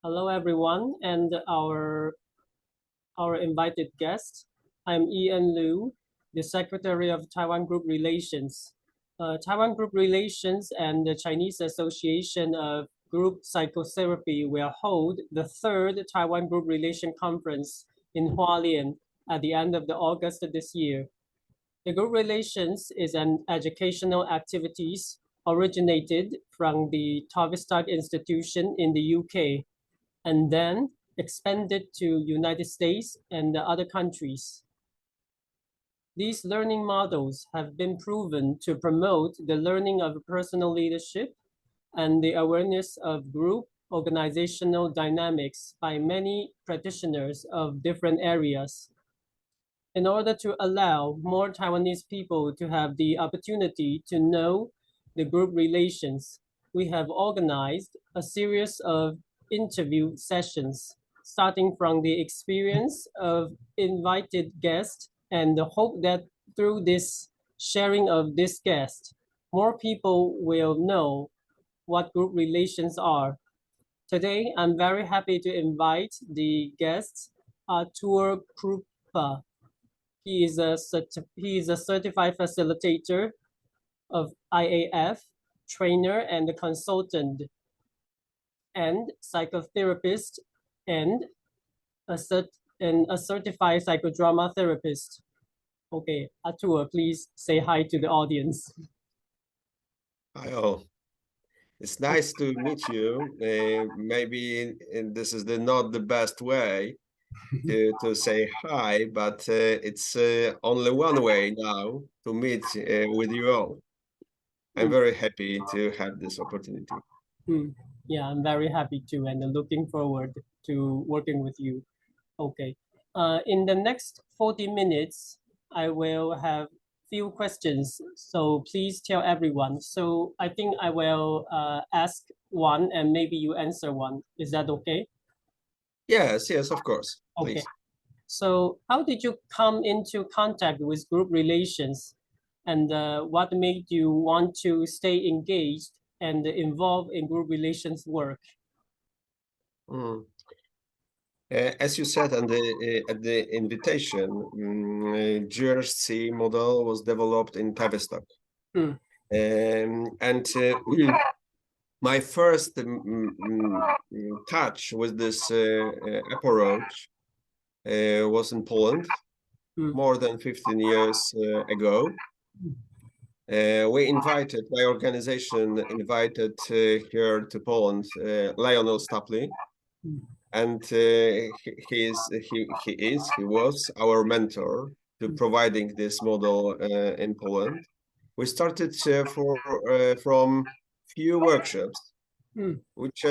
Hello, everyone, and our invited guest. I'm Ian Liu, the Secretary of Taiwan Group Relations. Taiwan Group Relations and the Chinese Association of Group Psychotherapy will hold the third Taiwan Group Relation Conference in Hualien at the end of August this year. The Group Relations is an educational activities originated from the Tavistock Institution in the UK and then expanded to United States and other countries. These learning models have been proven to promote the learning of personal leadership and the awareness of group organizational dynamics by many practitioners of different areas. In order to allow more Taiwanese people to have the opportunity to know the group relations, we have organized a series of interview sessions, starting from the experience of invited guests and the hope that through this sharing of this guest, more people will know what group relations are. Today, I'm very happy to invite the guest, Artur Krupa. He is a certified facilitator of IAF, trainer and consultant, and psychotherapist, and a certified psychodrama therapist. Okay, Artur, please say hi to the audience. Hi all. It's nice to meet you. Maybe this is not the best way to say hi, but it's only one way now to meet with you all. I'm very happy to have this opportunity. Yeah, I'm very happy too, and looking forward to working with you. Okay. In the next 40 minutes, I will have few questions, so please tell everyone. So I think I will ask one and maybe you answer one. Is that okay? Yes, of course. Okay. Please. So how did you come into contact with group relations, and what made you want to stay engaged and involved in group relations work? As you said at the invitation, GRC model was developed in Tavistock. My first touch with this approach was in Poland more than 15 years ago. My organization invited here to Poland Lionel Stapley, and he was our mentor to providing this model in Poland. We started from few workshops, which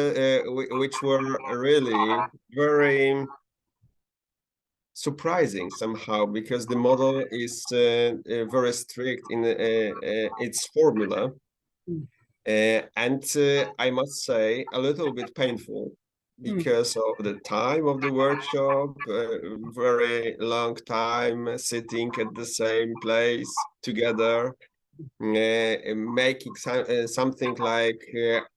were really very surprising somehow, because the model is very strict in its formula, and I must say a little bit painful because of the time of the workshop, very long time sitting at the same place together, making something like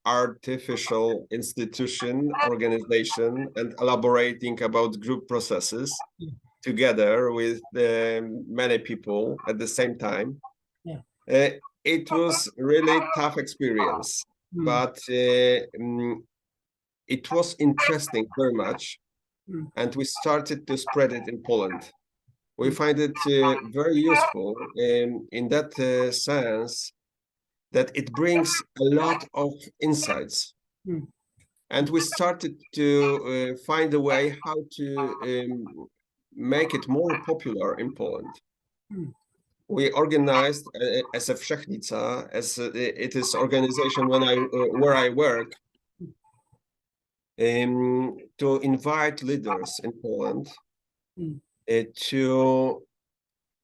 artificial institution organization and elaborating about group processes together with many people at the same time. It was really tough experience, but it was interesting very much, and we started to spread it in Poland. We find it very useful in that sense that it brings a lot of insights. And we started to find a way how to make it more popular in Poland. We organized as a Wszechnica, as it is organization where I work, to invite leaders in Poland to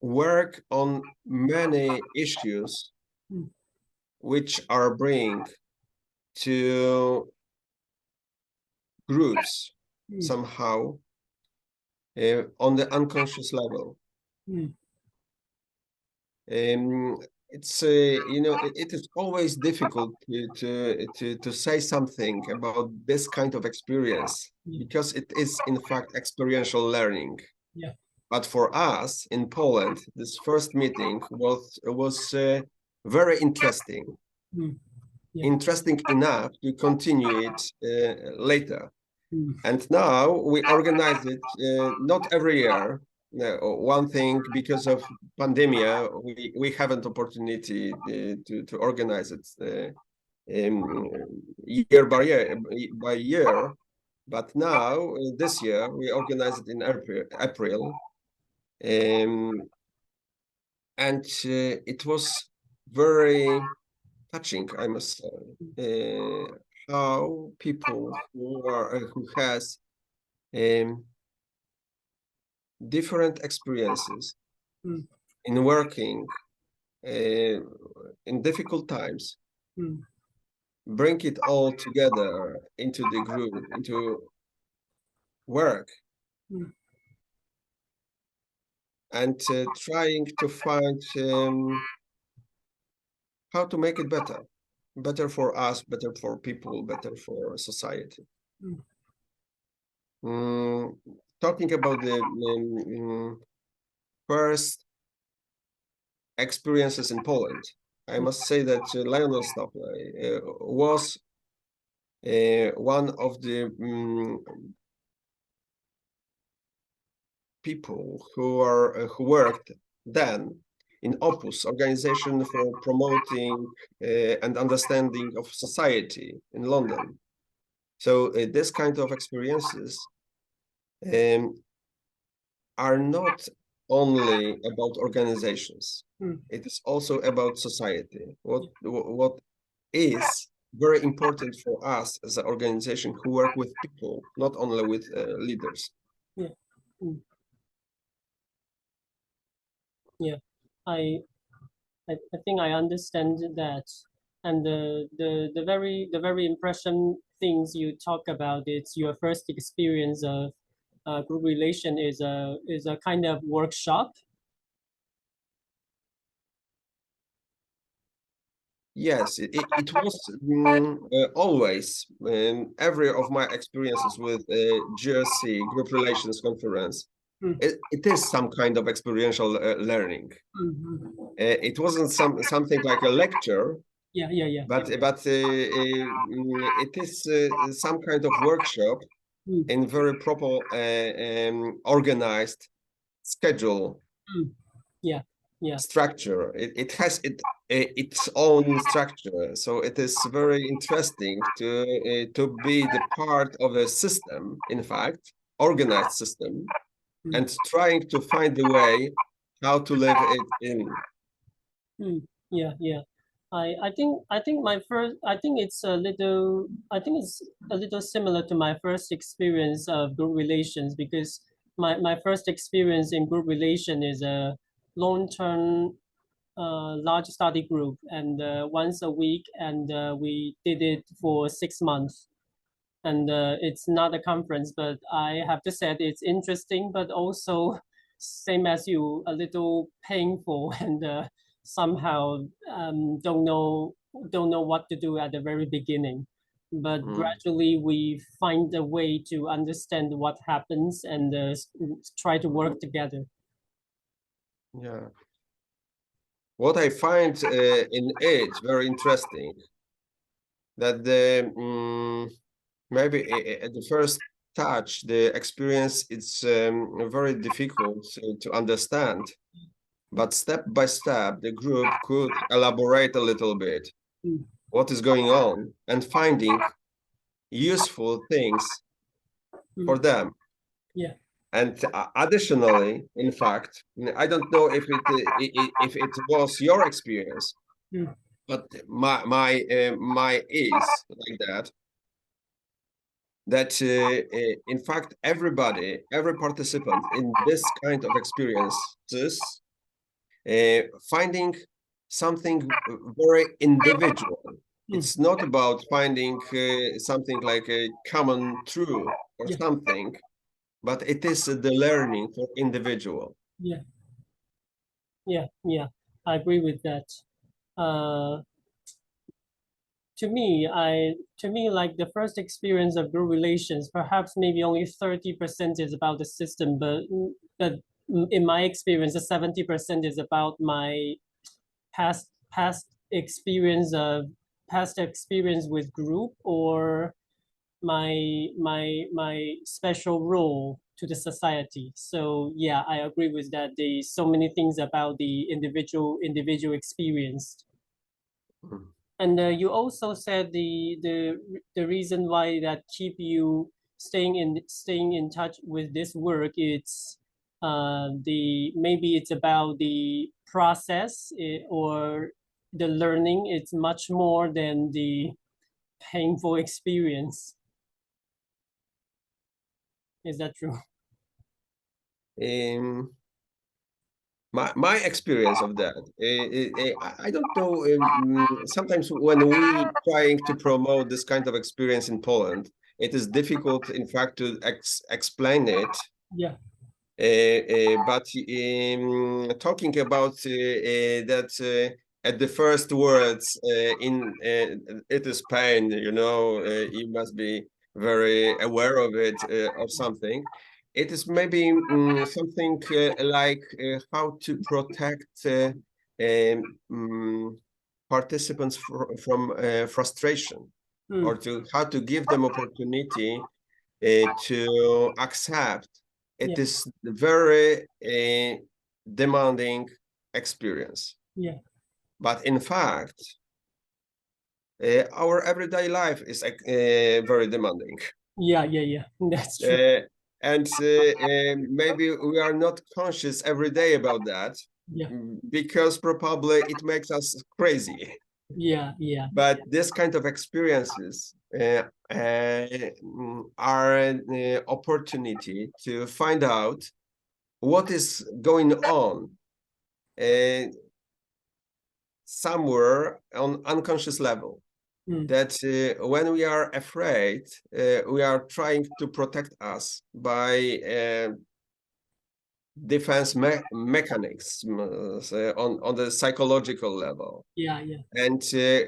work on many issues which are bring to groups somehow on the unconscious level. it's it is always difficult to say something about this kind of experience because it is in fact experiential learning. Yeah. But for us in Poland, this first meeting was very interesting. Yeah. Interesting enough to continue it later. And now we organize it not every year. One thing, because of pandemia, we haven't opportunity to organize it year by year. But now this year we organize it in April. And it was very touching, I must say, how people who has different experiences in working in difficult times, bring it all together into the group, into work, and trying to find how to make it better for us, better for people, better for society. Talking about the first experiences in Poland, I must say that Lionel Stopley was one of the people who worked then in Opus, organization for promoting and understanding of society in London. So this kind of experiences are not only about organizations. It is also about society. What is very important for us as an organization who work with people, not only with leaders. Yeah. Yeah, I think I understand that, and the very impression things you talk about, it's your first experience of group relation is a kind of workshop. Yes, it was always every of my experiences with GRC, Group Relations Conference. It is some kind of experiential learning. It wasn't something like a lecture. Yeah. But it is some kind of workshop in very proper organized schedule. Yeah. Structure. It has its own structure, so it is very interesting to be the part of a system, in fact, organized system, and trying to find the way how to live it in. Yeah. I think it's a little similar to my first experience of group relations, because my first experience in group relation is a long-term large study group, and once a week, and we did it for 6 months. And it's not a conference, but I have to say it's interesting, but also same as you, a little painful, and somehow don't know what to do at the very beginning. But gradually we find a way to understand what happens and try to work together. Yeah. What I find in it very interesting, that maybe at the first touch, the experience is very difficult to understand, but step by step, the group could elaborate a little bit what is going on and finding useful things for them. Yeah. And additionally, in fact, I don't know if it was your experience, but my is like that in fact every participant in this kind of experiences finding something very individual. It's not about finding something like a common truth or something, but it is the learning for individual. Yeah, I agree with that. to me, like the first experience of group relations, perhaps maybe only 30% is about the system, but in my experience, the 70% is about my past experience with group, or my special role to the society. So yeah, I agree with that. There's so many things about the individual experience. Mm. And you also said the reason why that keep you staying in touch with this work, it's maybe it's about the process, or the learning. It's much more than the painful experience. Is that true? My experience of that, I don't know. Sometimes when we trying to promote this kind of experience in Poland, it is difficult, in fact, to explain it. Yeah. But talking about that, at the first words, it is pain. You must be very aware of it, or something. It is maybe something like how to protect participants from frustration, or how to give them opportunity to accept. It is very demanding experience. Yeah. But in fact, our everyday life is very demanding. Yeah. That's true. And maybe we are not conscious every day about that. Yeah. Because probably it makes us crazy. Yeah. But this kind of experiences are an opportunity to find out what is going on somewhere on unconscious level. That when we are afraid, we are trying to protect us by defense mechanisms on the psychological level. Yeah. And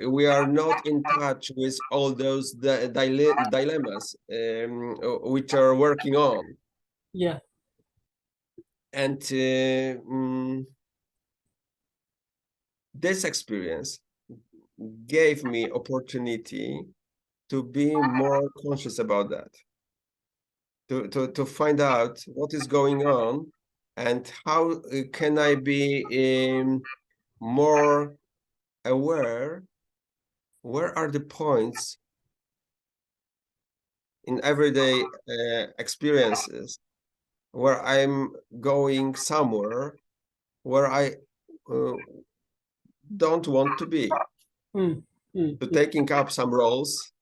we are not in touch with all those dilemmas which are working on. Yeah. And this experience gave me opportunity to be more conscious about that, to find out what is going on and how can I be more aware. Where are the points in everyday experiences where I'm going somewhere where I don't want to be, to taking up some roles,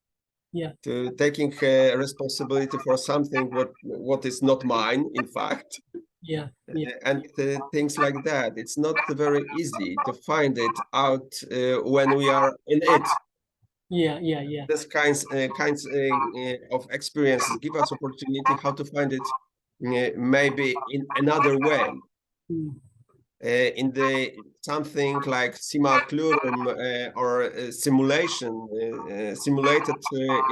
to taking responsibility for something what is not mine, in fact. And things like that. It's not very easy to find it out when we are in it. This kinds of experiences give us opportunity how to find it maybe in another way. In the something like simulacrum or simulated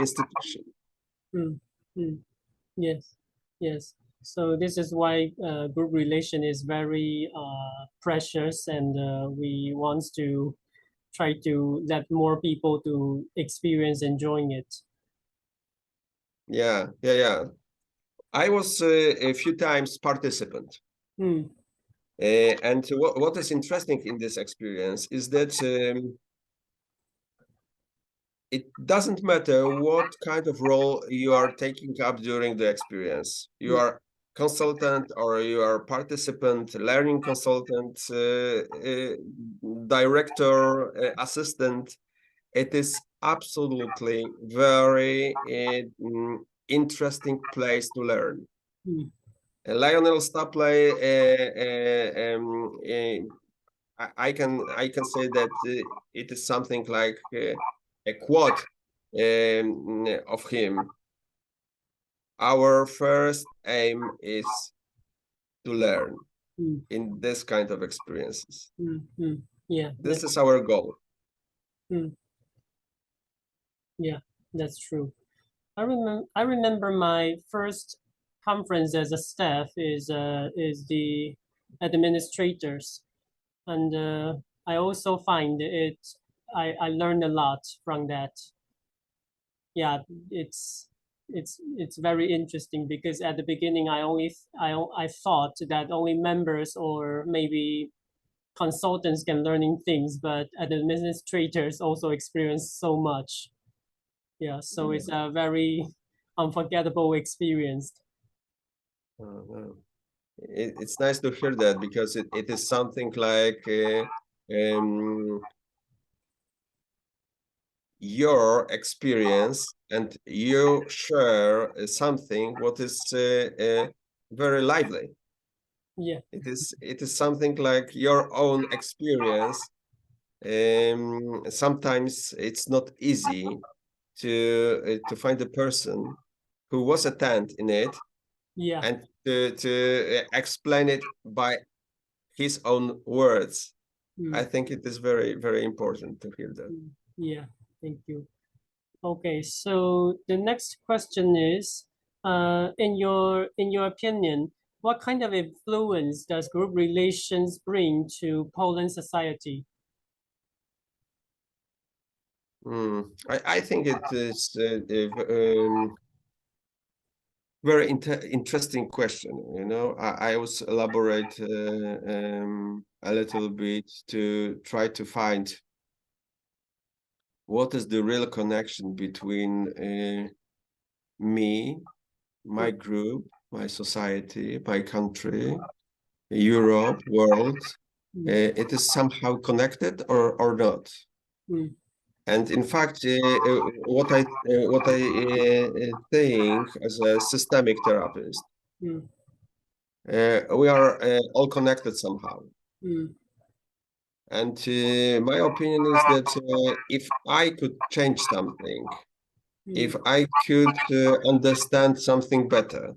institution. Yes. So this is why group relation is very precious, and we want to try to let more people to experience enjoying it. Yeah. I was a few times participant. And what is interesting in this experience is that it doesn't matter what kind of role you are taking up during the experience. You are consultant, or you are participant, learning consultant, director, assistant. It is absolutely very interesting place to learn. Lionel Stapley, I can say that it is something like a quote of him. Our first aim is to learn in this kind of experiences. Yeah. This is our goal. Yeah, that's true. I remember my first conference as a staff is the administrators, and I also find I learned a lot from that. Yeah, it's very interesting because at the beginning I thought that only members or maybe consultants can learning things, but administrators also experience so much. Yeah, so it's a very unforgettable experience. It's nice to hear that, because it is something like your experience, and you share something what is very lively. Yeah. It is something like your own experience. Sometimes it's not easy to find a person who was attend in it, Yeah. and to explain it by his own words. I think it is very, very important to hear that. Yeah, thank you. Okay, so the next question is, in your opinion, what kind of influence does group relations bring to Poland society? I think it is very interesting question. You know, I also elaborate a little bit to try to find what is the real connection between me, my group, my society, my country, Europe, world. It is somehow connected or not. And in fact, what I think as a systemic therapist, we are all connected somehow. And my opinion is that if I could change something, if I could understand something better,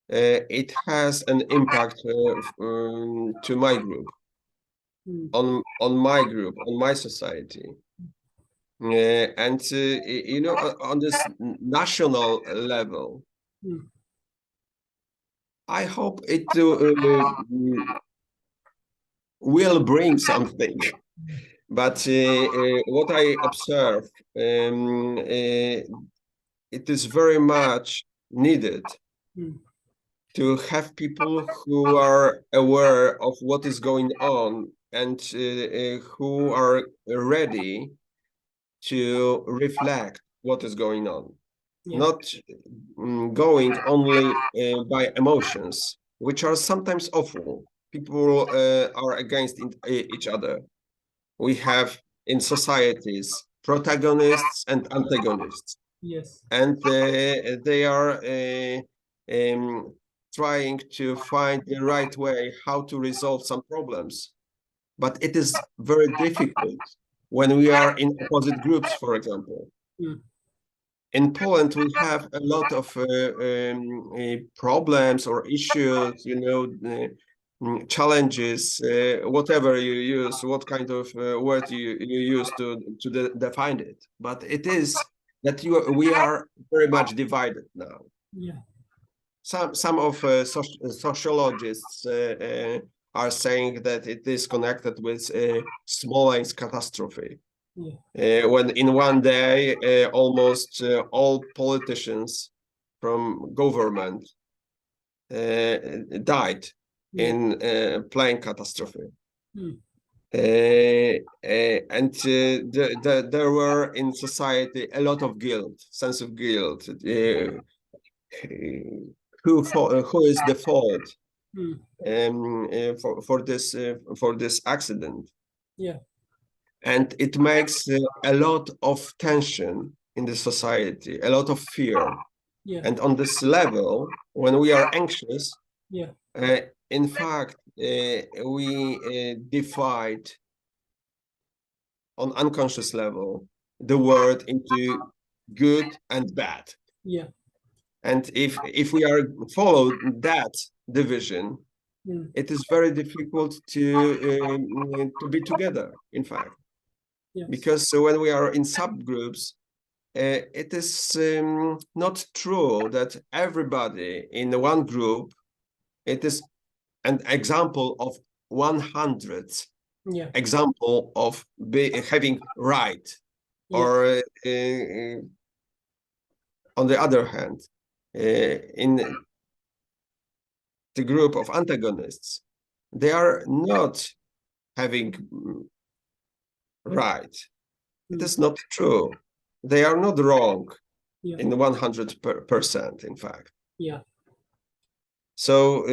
it has an impact to my group, on my group, on my society. And you know, on this national level, I hope it will bring something. But what I observe, it is very much needed to have people who are aware of what is going on, and who are ready to reflect what is going on. Not going only by emotions, which are sometimes awful. People are against each other. We have in societies protagonists and antagonists. Yes. And they are trying to find the right way how to resolve some problems. But it is very difficult when we are in opposite groups, for example. In Poland, we have a lot of problems or issues, you know, challenges, whatever you use, what kind of word you use to define it. But it is that we are very much divided now. Yeah. Some of sociologists are saying that it is connected with Smolensk catastrophe. When in one day almost all politicians from government died in plane catastrophe. And there were in society a lot of guilt, sense of guilt. Who is the fault for this accident? Yeah. And it makes a lot of tension in the society, a lot of fear. Yeah. And on this level, when we are anxious, yeah. In fact, we divide on unconscious level the word into good and bad. Yeah. And if we are follow that division, it is very difficult to be together, in fact. Yes. Because when we are in subgroups, it is not true that everybody in one group, it is an example of 100 example of having right. Or on the other hand, in the group of antagonists, they are not having right. It is not true. They are not wrong in 100%, in fact. Yeah. So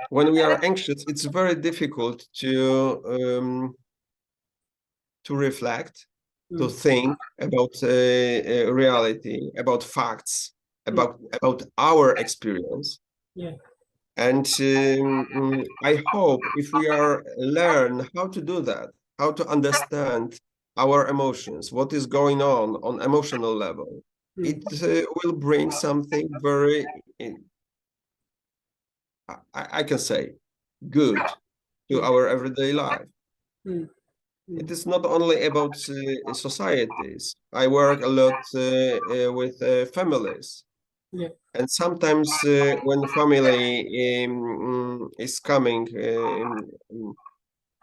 when we are anxious, it's very difficult to reflect, to think about reality, about facts, about our experience. Yeah. And I hope if we learn how to do that, how to understand our emotions, what is going on emotional level, it will bring something very, I can say, good to our everyday life. It is not only about societies. I work a lot with families. Yeah. And sometimes when family is coming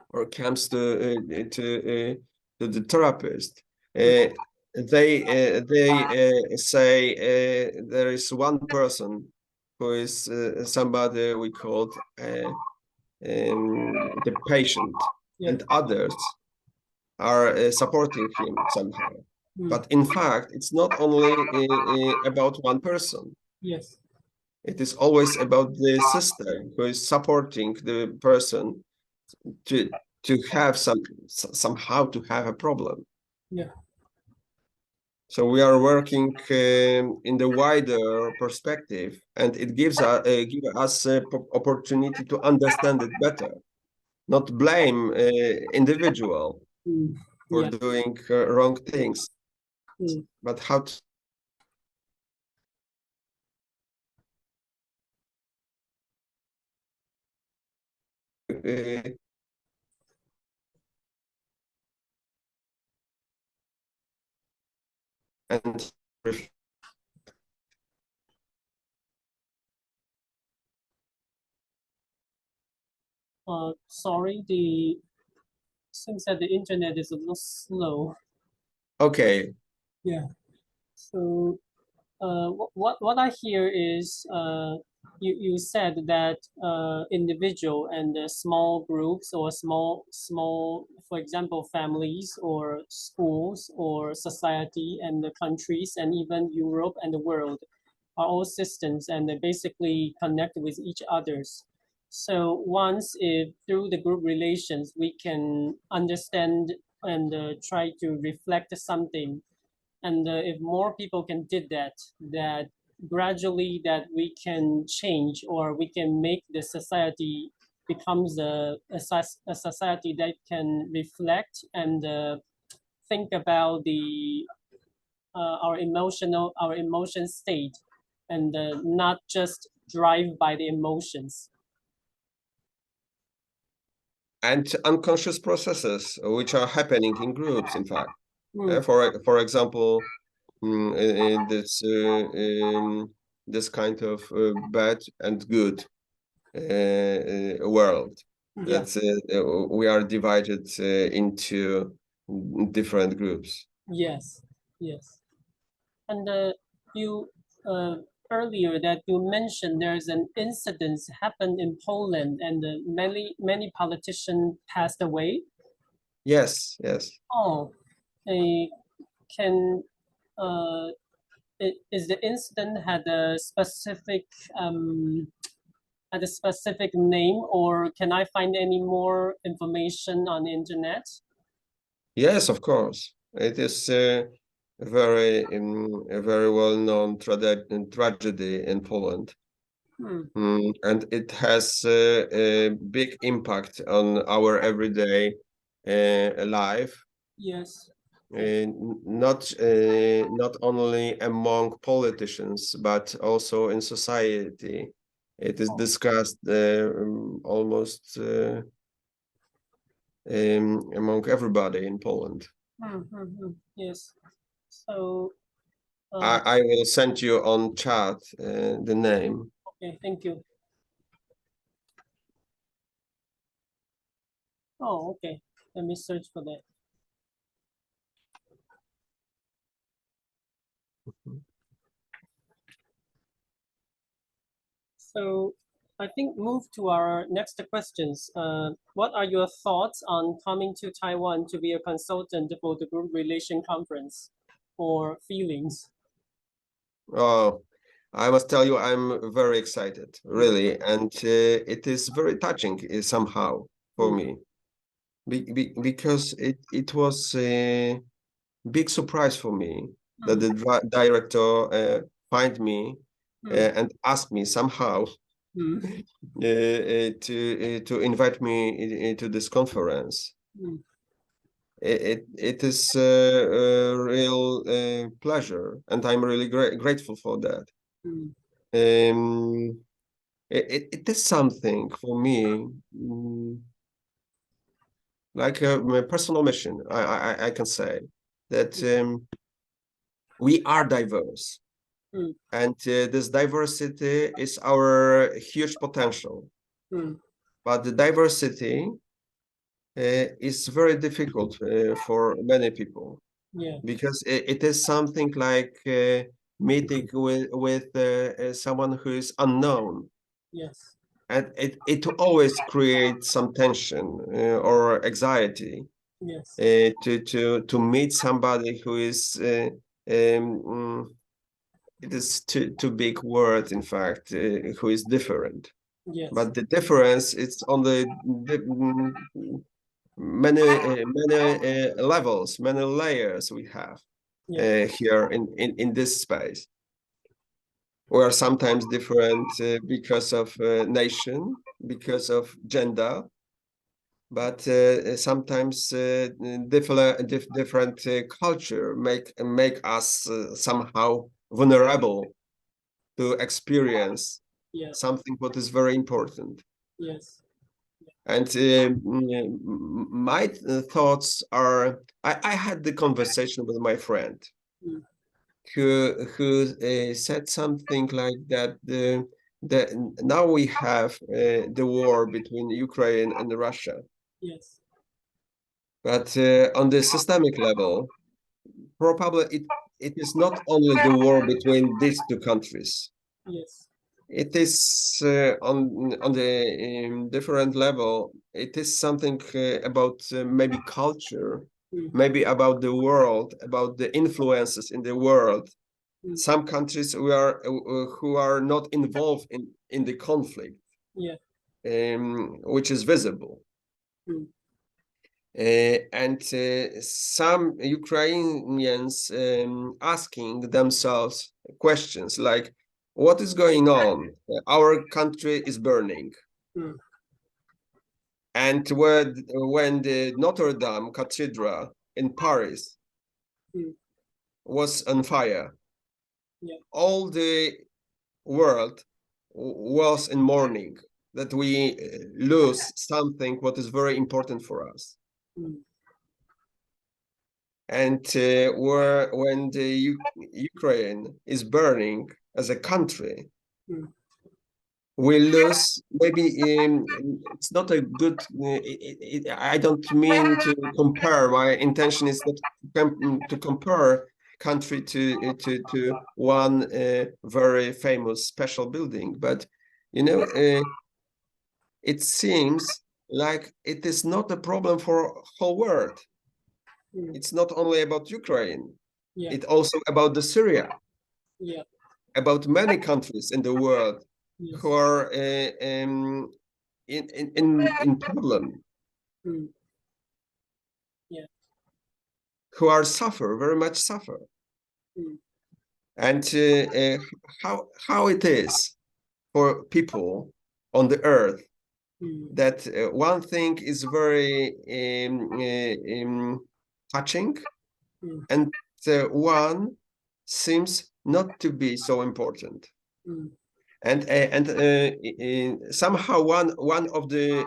or comes to the therapist, they say there is one person who is somebody we called the patient, and others are supporting him somehow. But in fact, it's not only about one person. Yes. It is always about the system who is supporting the person to have somehow to have a problem. Yeah. So we are working in the wider perspective, and it gives us opportunity to understand it better, not blame individual for doing wrong things, but how to and sorry, seems that the internet is a little slow. Okay. Yeah. So what I hear is you said that individual and small groups or small, for example, families or schools or society and the countries and even Europe and the world are all systems, and they basically connect with each others. So once through the group relations, we can understand and try to reflect something. And if more people can did that gradually that we can change, or we can make the society becomes a society that can reflect and think about our emotion state, and not just drive by the emotions. And unconscious processes which are happening in groups, in fact. For example, in this kind of bad and good world, that we are divided into different groups. Yes, yes. And you earlier that you mentioned there's an incident happened in Poland, and many politicians passed away. Yes, yes. Oh, can is the incident had a specific name, or can I find any more information on the internet? Yes, of course. It is a very well-known tragedy in Poland. And it has a big impact on our everyday life. Yes. Not only among politicians, but also in society. It is discussed almost among everybody in Poland. Yes. So I will send you on chat the name. okay, thank you. Oh, okay. Let me search for that. So I think move to our next questions. What are your thoughts on coming to Taiwan to be a consultant for the group relation conference, or feelings? Oh, I must tell you, I'm very excited, really, and it is very touching somehow for me, because it was a big surprise for me that the director find me and asked me somehow to invite me to this conference. It is a real pleasure, and I'm really grateful for that. It is something for me, like a personal mission. I can say that we are diverse, and this diversity is our huge potential. But the diversity is very difficult for many people, because it is something like meeting with someone who is unknown. Yes. And it always creates some tension or anxiety. Yes. To meet somebody who is it is too big word, in fact, who is different. Yes. But the difference is on the many levels, many layers we have here in this space. We are sometimes different because of nation, because of gender, but sometimes different culture make us somehow vulnerable to experience something what is very important. Yes. And my thoughts are, I had the conversation with my friend who said something like that now we have the war between Ukraine and Russia. Yes. But on the systemic level, probably it is not only the war between these two countries. Yes. It is on the different level. It is something about maybe culture, maybe about the world, about the influences in the world. Some countries who are not involved in the conflict, which is visible. And some Ukrainians asking themselves questions like, what is going on? Our country is burning. And when the Notre Dame Cathedral in Paris was on fire, all the world was in mourning that we lose something what is very important for us. And when the Ukraine is burning as a country, we lose. Maybe it's not a good. I don't mean to compare. My intention is not to compare country to one very famous special building, but you know, it seems like it is not a problem for whole world. It's not only about Ukraine. It's also about the Syria. About many countries in the world who are in problem. Who are very much suffer. And how it is for people on the earth that one thing is very touching, and one seems not to be so important. Somehow one of the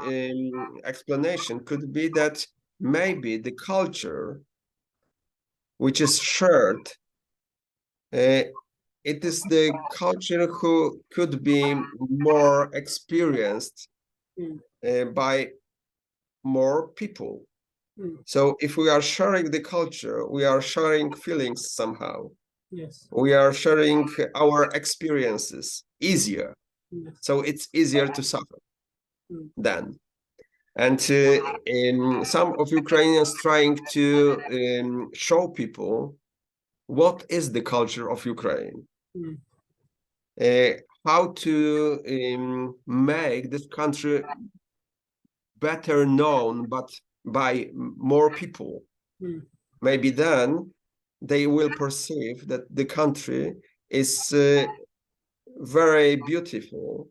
explanation could be that maybe the culture which is shared, it is the culture who could be more experienced by more people. So if we are sharing the culture, we are sharing feelings somehow. Yes. We are sharing our experiences easier. So it's easier to suffer then. And some of Ukrainians trying to show people what is the culture of Ukraine, how to make this country better known, but by more people. Maybe then they will perceive that the country is very beautiful,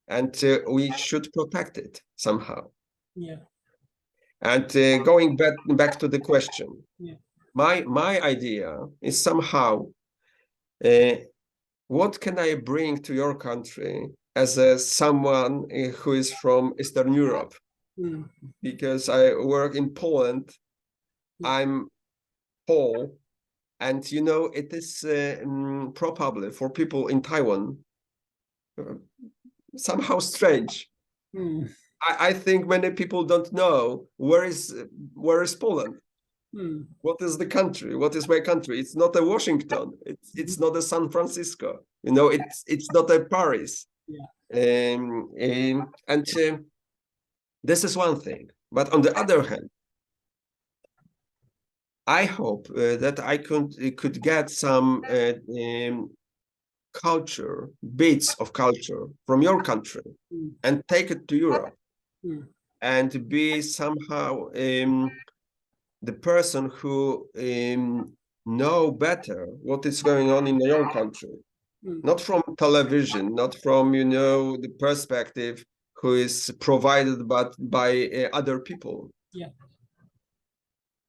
and we should protect it somehow. Yeah. And going back to the question, yeah. my idea is somehow, what can I bring to your country as someone who is from Eastern Europe? Because I work in Poland, I'm Pole, and you know, it is probably for people in Taiwan somehow strange. I think many people don't know where is Poland. What is the country? What is my country? It's not a Washington. It's not a San Francisco. You know, it's not a Paris. And this is one thing. But on the other hand, I hope that I could get some culture, bits of culture from your country and take it to Europe and be somehow the person who know better what is going on in your country, not from television, not from, you know, the perspective who is provided by other people. Yeah.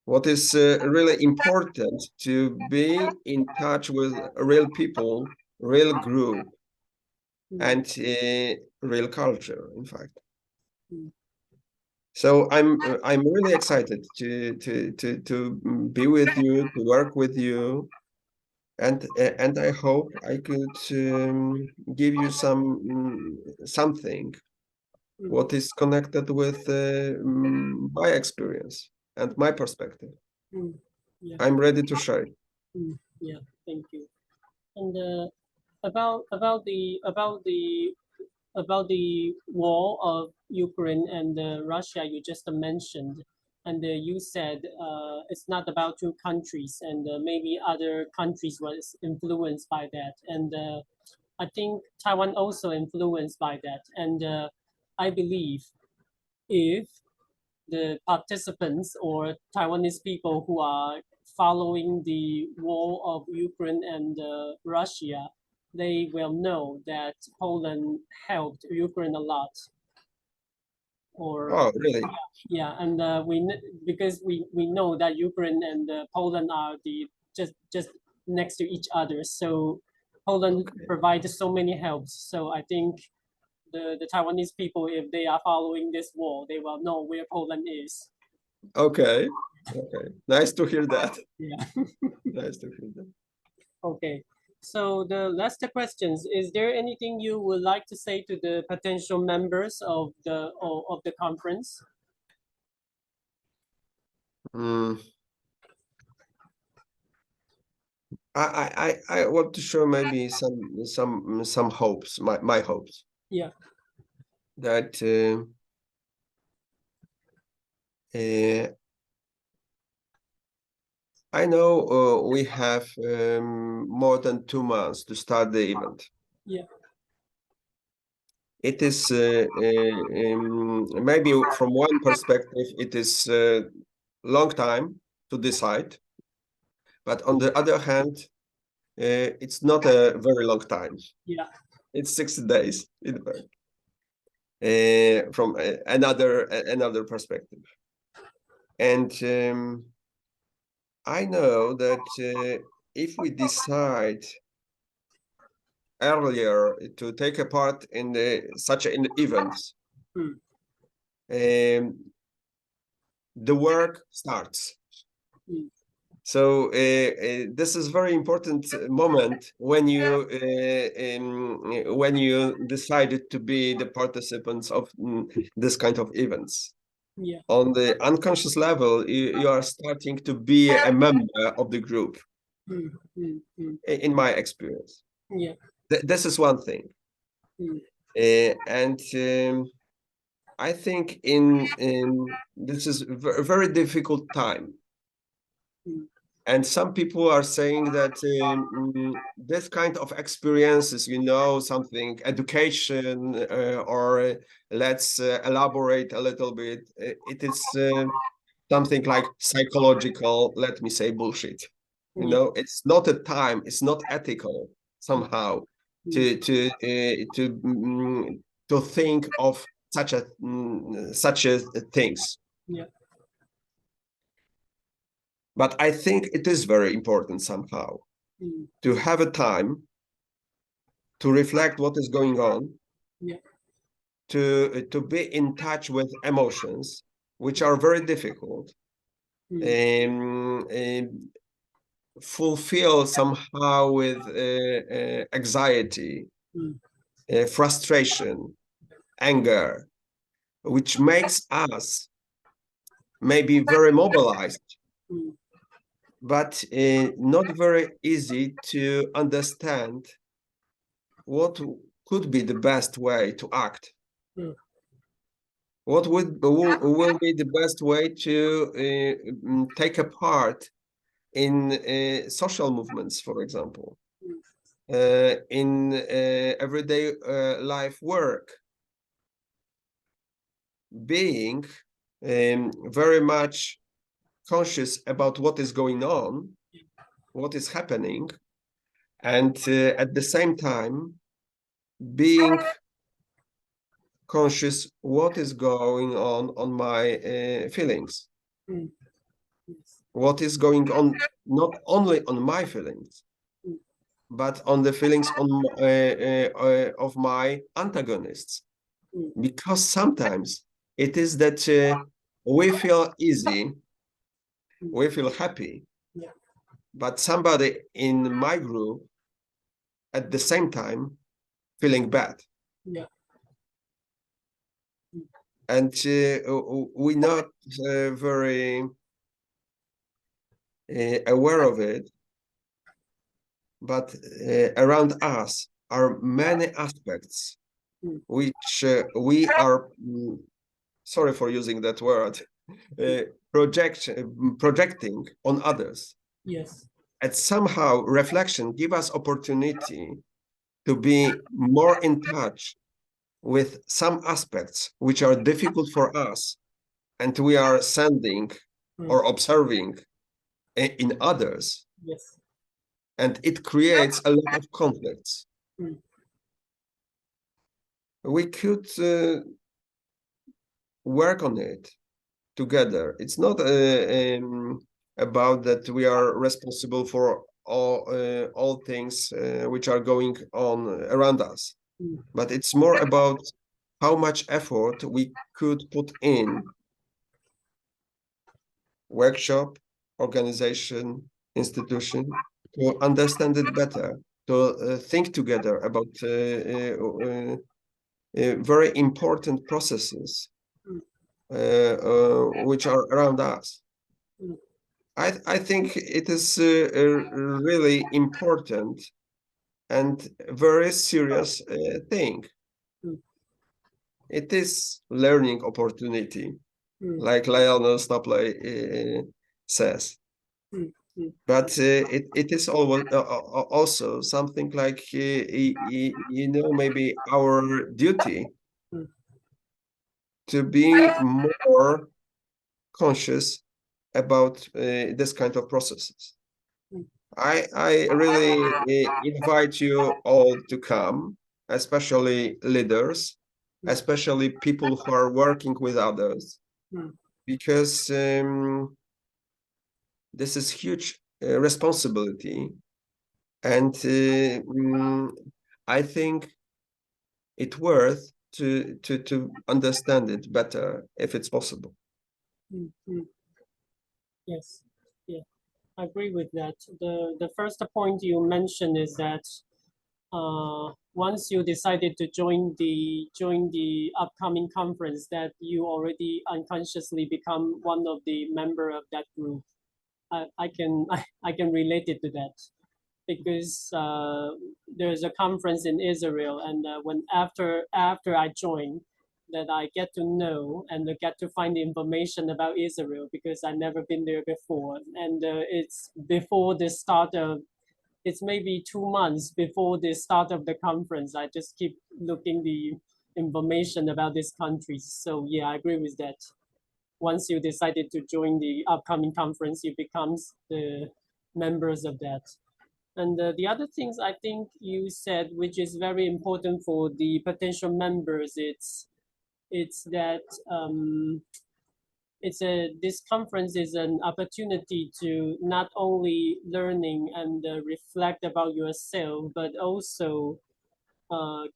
What is really important to be in touch with real people, real group, and real culture, in fact. So I'm really excited to be with you, to work with you, and I hope I could give you something what is connected with my experience and my perspective. Yeah. I'm ready to share. Yeah, thank you. And about the war of Ukraine and Russia you just mentioned, and you said it's not about two countries, and maybe other countries was influenced by that, and I think Taiwan also influenced by that, and I believe if the participants or Taiwanese people who are following the war of Ukraine and Russia, they will know that Poland helped Ukraine a lot. Or oh, really? Yeah, and because we know that Ukraine and Poland are just next to each other, so Poland provides so many helps. So I think the Taiwanese people, if they are following this war, they will know where Poland is. Okay. Nice to hear that. Yeah. Nice to hear that. Okay. So the last questions, is there anything you would like to say to the potential members of the conference? I want to show maybe some hopes, my hopes. Yeah. That I know we have more than 2 months to start the event. Yeah. It is maybe from one perspective, it is a long time to decide, but on the other hand, it's not a very long time. Yeah. It's 60 days in fact. From another perspective, and I know that if we decide earlier to take a part in such an events, the work starts. So this is very important moment when you decided to be the participants of this kind of events. Yeah. On the unconscious level, you are starting to be a member of the group. In my experience, Yeah. This is one thing, and I think in this is a very difficult time. And some people are saying that this kind of experiences, something, education, or let's elaborate a little bit, it is something like psychological, let me say, bullshit. It's not a time, it's not ethical somehow to think of such things. Yeah. But I think it is very important somehow to have a time to reflect what is going on, to be in touch with emotions, which are very difficult, fulfill somehow with anxiety, frustration, anger, which makes us maybe very mobilized, but not very easy to understand what could be the best way to act. What will be the best way to take a part in social movements, for example, in everyday life work, being very much conscious about what is going on, what is happening, and at the same time being conscious what is going on my feelings. What is going on not only on my feelings, but on the feelings of my antagonists. Because sometimes it is that we feel easy, we feel happy, but somebody in my group at the same time feeling bad. And we're not very aware of it, but around us are many aspects which we are, sorry for using that word, projecting on others. Yes. And somehow reflection give us opportunity to be more in touch with some aspects which are difficult for us, and we are sending or observing in others. Yes. And it creates a lot of conflicts. We could work on it together. It's not about that we are responsible for all things which are going on around us, but it's more about how much effort we could put in workshop, organization, institution, to understand it better, to think together about very important processes which are around us. I think it is a really important and very serious thing. It is learning opportunity, like Lionel Stapley says. But it is also something like, maybe our duty to be more conscious about this kind of processes. I really invite you all to come, especially leaders, especially people who are working with others, because this is huge responsibility. And I think it's worth to understand it better if it's possible. Mm-hmm. Yes, yeah, I agree with that. The first point you mentioned is that once you decided to join the upcoming conference, that you already unconsciously become one of the member of that group. I can relate it to that, because there's a conference in Israel, and when after I joined, that I get to know and get to find information about Israel, because I've never been there before, and it's before the start of. It's maybe 2 months before the start of the conference. I just keep looking the information about these countries. So yeah, I agree with that. Once you decided to join the upcoming conference, you become the members of that. And the other things I think you said, which is very important for the potential members, it's that this conference is an opportunity to not only learning and reflect about yourself, but also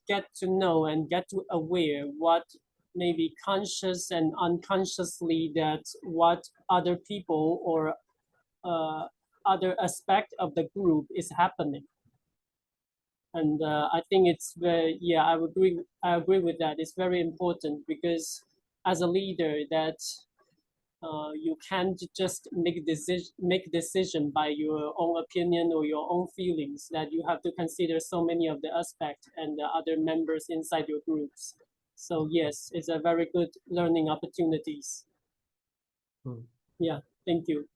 get to know and get to aware what maybe conscious and unconsciously that what other people or other aspect of the group is happening. And I think it's very, yeah, I agree with that. It's very important, because as a leader that you can't just make decision by your own opinion or your own feelings, that you have to consider so many of the aspects and the other members inside your groups. So yes, it's a very good learning opportunities. Yeah, thank you.